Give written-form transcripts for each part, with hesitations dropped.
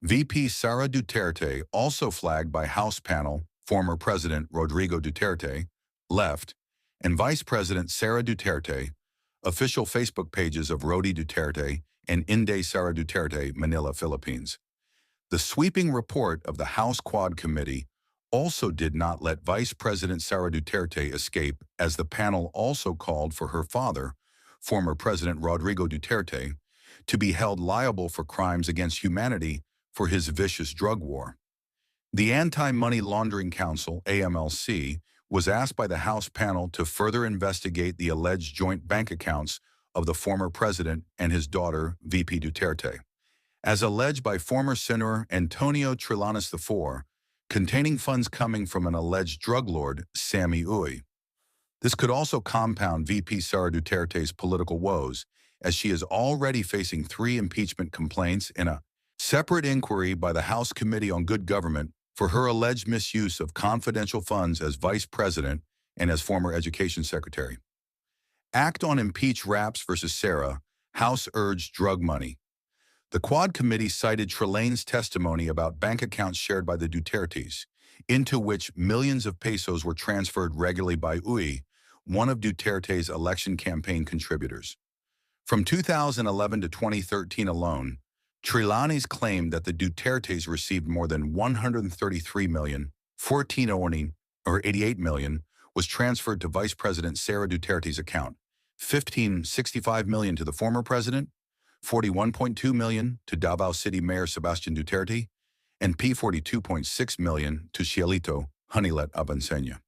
VP Sara Duterte, also flagged by House panel, former President Rodrigo Duterte, left, and Vice President Sara Duterte, official Facebook pages of Rodi Duterte and Inday Sara Duterte, Manila, Philippines. The sweeping report of the House Quad Committee also did not let Vice President Sara Duterte escape, as the panel also called for her father, former President Rodrigo Duterte, to be held liable for crimes against humanity for his vicious drug war. The Anti-Money Laundering Council, AMLC, was asked by the House panel to further investigate the alleged joint bank accounts of the former president and his daughter, VP Duterte, as alleged by former Senator Antonio Trillanes IV, containing funds coming from an alleged drug lord, Sammy Uy. This could also compound VP Sara Duterte's political woes, as she is already facing 3 impeachment complaints in a separate inquiry by the House Committee on Good Government for her alleged misuse of confidential funds as vice president and as former education secretary. Act on impeach Raps versus Sara, House urged drug money. The Quad Committee cited Trillane's testimony about bank accounts shared by the Dutertes, into which millions of pesos were transferred regularly by Uy, one of Duterte's election campaign contributors. From 2011 to 2013 alone, Trillanes claimed that the Dutertes received more than 133 million, 14 owning, or 88 million, was transferred to Vice President Sara Duterte's account, 15.65 million to the former president, 41.2 million to Davao City Mayor Sebastian Duterte, and P42.6 million to Cielito Honeylet Abansenya.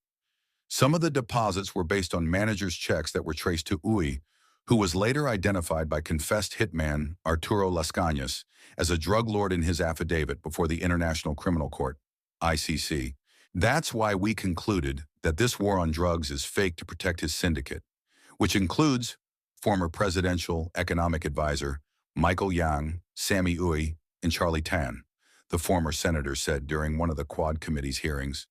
Some of the deposits were based on managers' checks that were traced to Uy, who was later identified by confessed hitman Arturo Las Cañas as a drug lord in his affidavit before the International Criminal Court, ICC. That's why we concluded that this war on drugs is fake to protect his syndicate, which includes former presidential economic advisor Michael Yang, Sammy Uy, and Charlie Tan, the former senator said during one of the Quad Committee's hearings.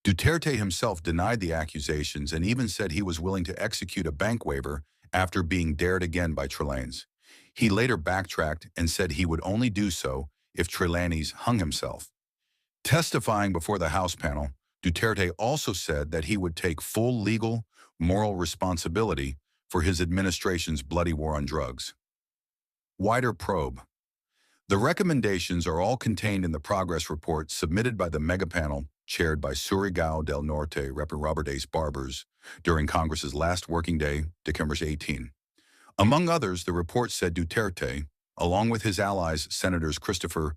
Duterte himself denied the accusations and even said he was willing to execute a bank waiver after being dared again by Trillanes. He later backtracked and said he would only do so if Trillanes hung himself. Testifying before the House panel, Duterte also said that he would take full legal, moral responsibility for his administration's bloody war on drugs. Wider probe. The recommendations are all contained in the progress report submitted by the megapanel chaired by Surigao del Norte Rep. Robert Ace Barbers during Congress's last working day, December 18. Among others, the report said Duterte, along with his allies Senators Christopher